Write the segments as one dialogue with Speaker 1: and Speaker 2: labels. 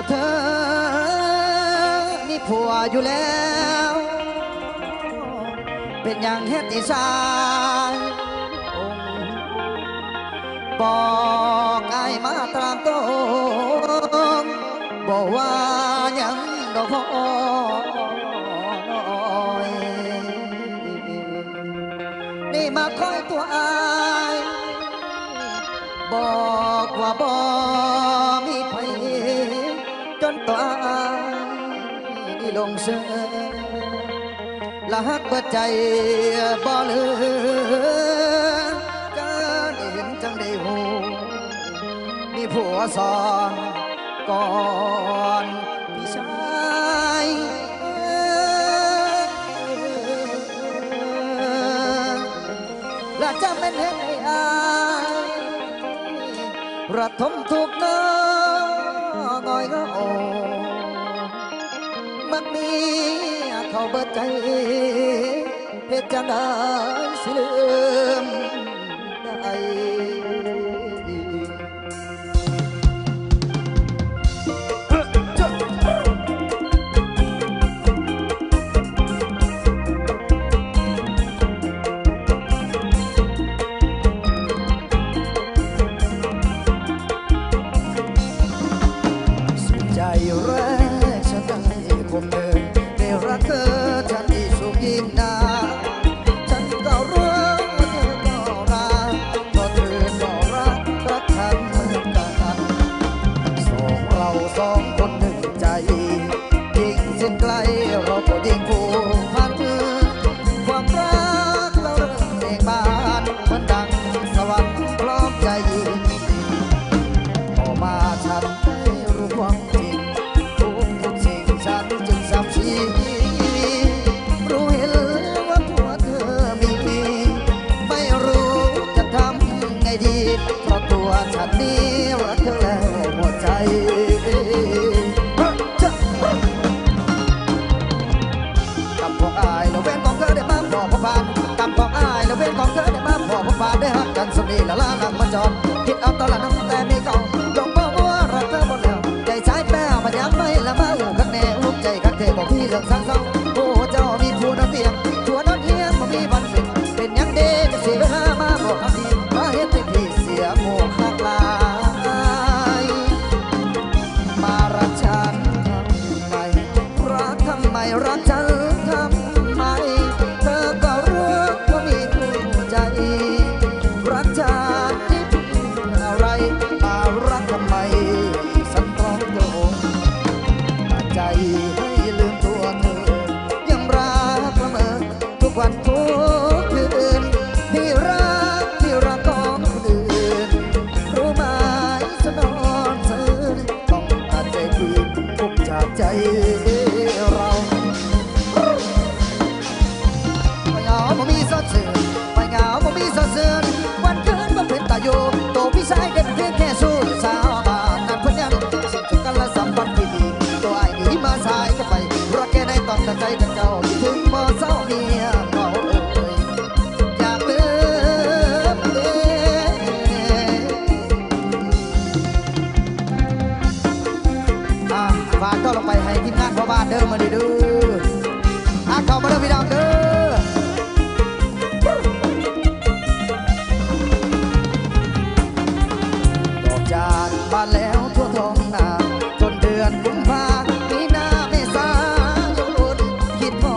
Speaker 1: แล้วเธอมีผัวอยู่แล้วเป็นอย่างเฮ็ดอีสานบอกไอ้มาตามตรงบอกว่ายังดอกพอยนี่มาคอยตัวอายบอกว่าบ่มีไผจนตัวอายนี่ลงเสือละฮักเปิดใจบ่เหลือการเห็นจังได้หูมีผัวสอนก่อนพี่ชายและจะเป็นเห็นไอ้อายระทมทุกน้องอยก็โอมักมีเขาเบิดใจเพชรจังได้สิลืมได้ได้หักกันสมนีละลาหนักมาจอดคิดเอาตอนละน้ำแต่มีเก่าจงบอกว่ารักเธอหมดแล้วใจใช้แป้วมันยังไม่ละมาหูข้างแน่หุบใจข้างเทบอกพี่เรื่องสร้างเศร้าโอ้เจ้ามีผัวนอนเตียงผัวนอนเฮียงมันมีบันเป็นยังเดจะเสียเวลามาบอกคำดีมาเห็นที่พี่เสียหมวกหักลายมารักฉันทำไมรักทำไมรักฉันทำไมเธอก็รู้ว่ามีคู่ใจรักจากที่อะไรมารักทำไมสันตรองโดนใจให้ลืมตัวเธอยังรักละเมอทุกวันทุกคืนที่รักของคนอื่นรู้ไหมจะนอนซื่อต้องอาจใจคืนทุกจากใจเราไม่เหงาไม่มีสักเสือไม่เหงาไม่มีสักเสือวันคืนมันเป็นตาโยโตพี่ชายเด็กเพียงแค่สู้สาวบ้านนั่นเพื่อนยังสิ่งจุกันและสัมพันธ์ที่ดีตัวไอ้หนีมาสายก็ไปรักแค่ในตอนแต่ใจกันเก่าคิดถึงบ่เศร้าเมียเขาอยากลืมฝากต้อนลงไปให้ทีมงานพ่อบ้านเดิมมาดีดูเข้ามาเด้อพี่น้องเด้อดอกจานบานแล้วทั่วท้องนาจนเดือนกุมภามีนาเมษายนคิดทอ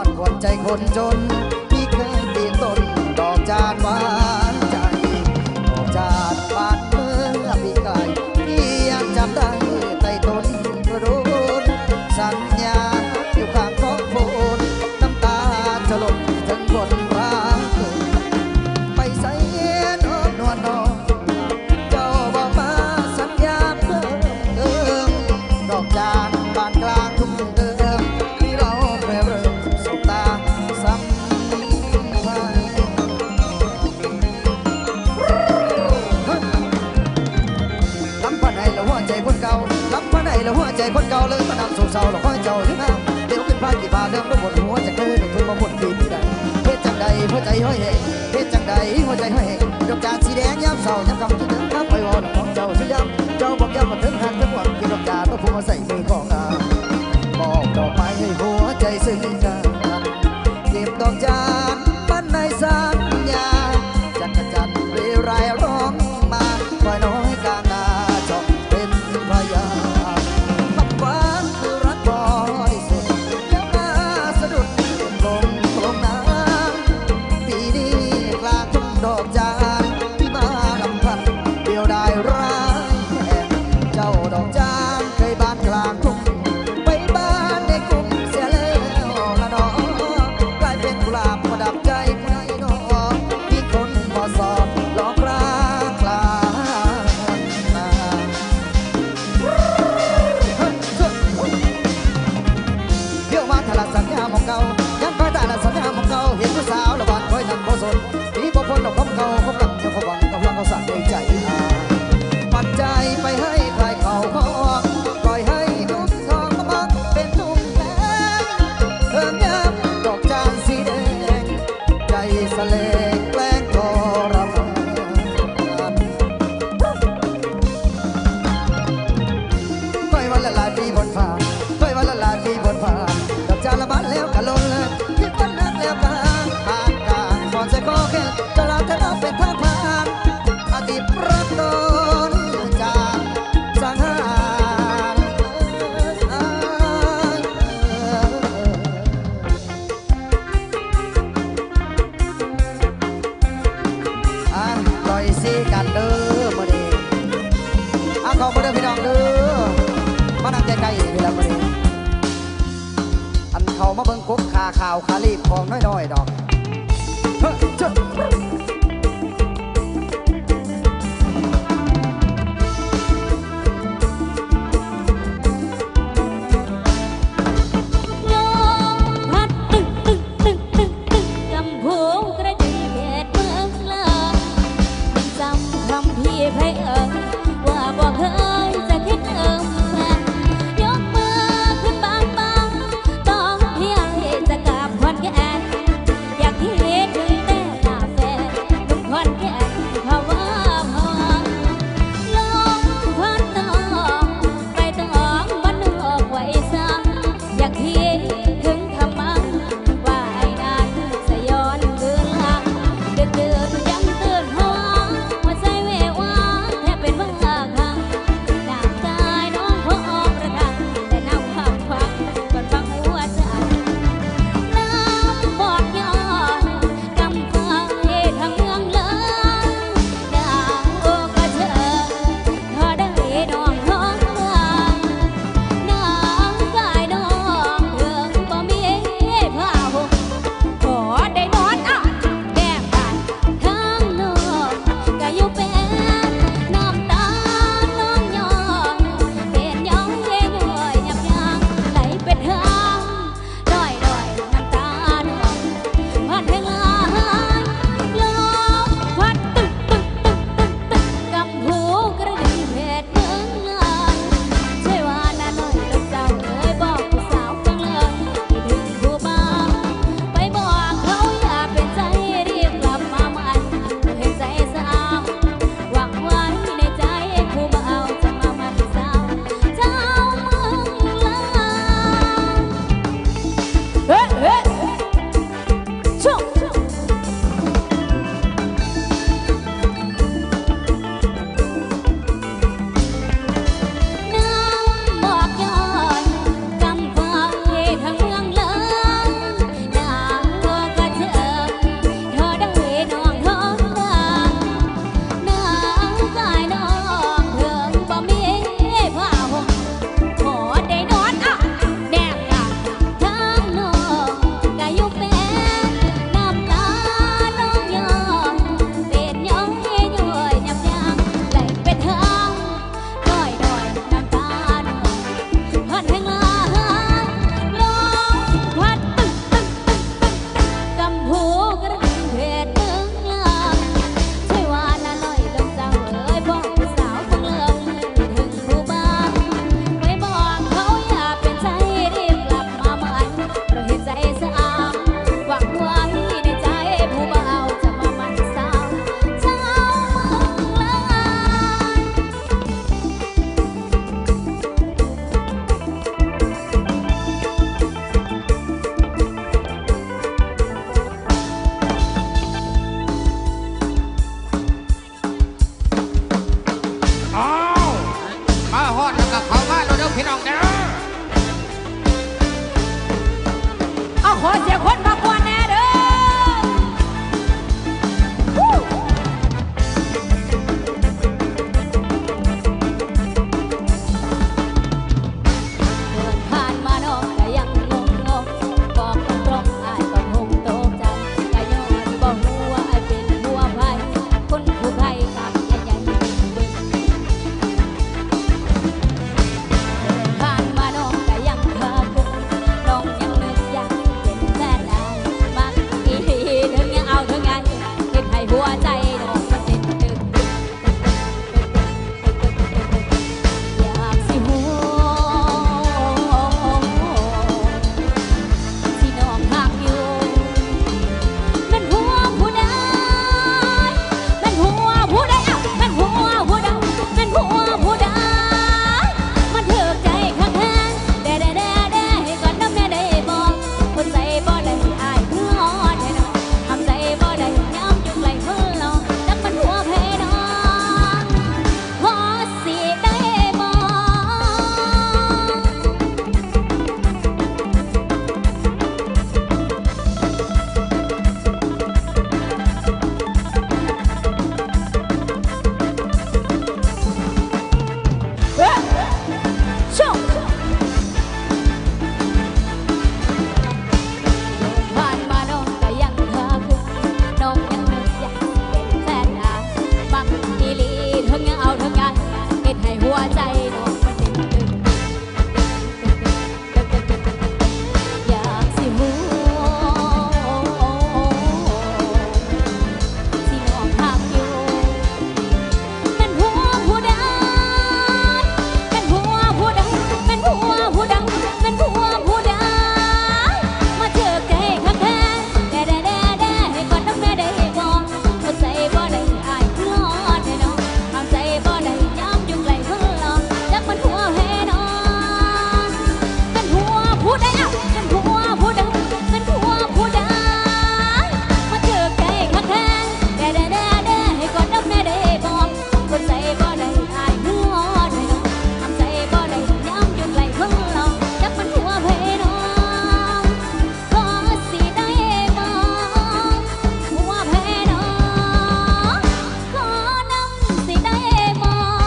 Speaker 1: ดก่อนใจคนจนที่เคยปีนต้นดอกจานหวานใจดอกจานบานเมื่อปีกายที่ยังจำได้ใต้ต้นกระโดดสัญญาอยู่ข้างท้องโฟนน้ำตาจะหล่นถึงคนรักไปใส่นอนนวลนอนเจ้าบอกมาสัญญาเพิ่มเติมดอกจานบานกลางทุ่งเดิมที่เราเริ่มสบตาสัมพันธ์ลำพันให้เราหัวใจคนเก่าลำพันให้เราหัวใจคนเก่าเลยมานำสู่เศร้าเราคอยเจ้าถึงน้ำเดี๋ยวขึ้นพากี่บาเรื่องก็หมดหัวจะเกินทุนมาหมดปีนี้ได้เฮ็ดจังใดหัวใจห้อยเหงเฮ็ดจังใดหัวใจห้อยเหงดอกจานสีแดงย้ำเศร้าย้ำคำคิดถึงคำไปวอนของเจ้าสุดย้ำเจ้าบอกย้ำมาถึงหันถึงหวังกินดอกจานก็พุ่ง คนดอกคำเก่าเขาหลังจะเขาหวังกำลังเขาสั่งในใจปัจจัยไปให้ใครเขาของปล่อยให้นุ่มทองมักเป็นนุ่มแพงเพิ่มย้ำดอกจานสีแดงใจสะเลงแกล้งทรมานค่อยวันละลายปีบนฟ้าค่อยวันละลายปีบนฟ้าดอกจานละบาทแล้วกะล้นเลยคิดวันนั้นแล้วกันผ่านกลางก่อนจะขอแค่จะลาเธอเอาเป็นทางผ่านอดีตรักโดนจากสังหารปล่อยสิกันเด้อมาดีขอบคุณพี่น้องเด้อมานั่งใกล้ๆพี่ละมาดีอันเขามาเบิ่งกุ๊กขาข่าวขารีบของน้อยๆดอกเฮ้ยเจ้า
Speaker 2: เ ใจดอกมันเต้นตึกอยากสิหูที่น้องหักอยู่มันหัวผู้ใดมันหัวผู้ใดมันหัวผู้ใดมันหัวผู้ใดมันเถิกใจข้างแท้แด่ให้ก่อนน้ำแม่ได้บอกคนใจบ่ได้อายคือฮอดให้น้องทำใจบ่ได้ย้ำจุกไหลคนหลอกจักมันหัวเพน้องพอสิได้บอกช่วงผ่านมาน้องก็ยังหาคือน้องยังนึกอยากเป็นแฟนหาบักอีหลีทั้งเอาทั้งงานเก็ดให้หัวใจน้องมันเต้นตึกอยากสิหูที่น้องหักอยู่เป็นหัวผู้ใดเป็นหัวผู้ใดเป็นหัวผู้ใดเป็นหัวผู้ใดมาเจอใจข้างแท้แด่ให้ก่อนน้ำแม่ได้บอกเข้าใจบ่ได้อายคือฮอดให้น้องทำใจบ่ได้ย้ำอยู่ไกลคนหลอกจักมันหัวให้น้องเป็นหัวผู้ใดเป็นหัวผู้ใดเป็นหัวผู้ใดมาเจอใจข้างแท้แด่ให้ก่อนน้ำแม่ได้บอกเข้าใจบ่ได้อายคือฮอดให้น้องทำใจบ่ได้ย้ำอยู่ไกลคนหลอกจักมันหัวให้น้องขอสิได้บอกหัวให้น้องขอนำสิได้บอก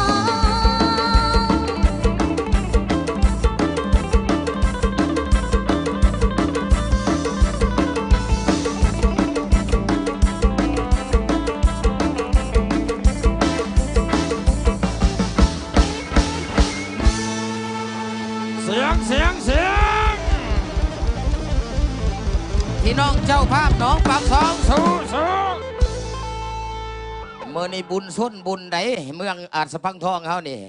Speaker 3: เสียงพี่น้องเจ้าภาพน้องปากซองสู้เมื่อนี่บุญส้นบุญใดเมืองอาจสะพังทองเขานี่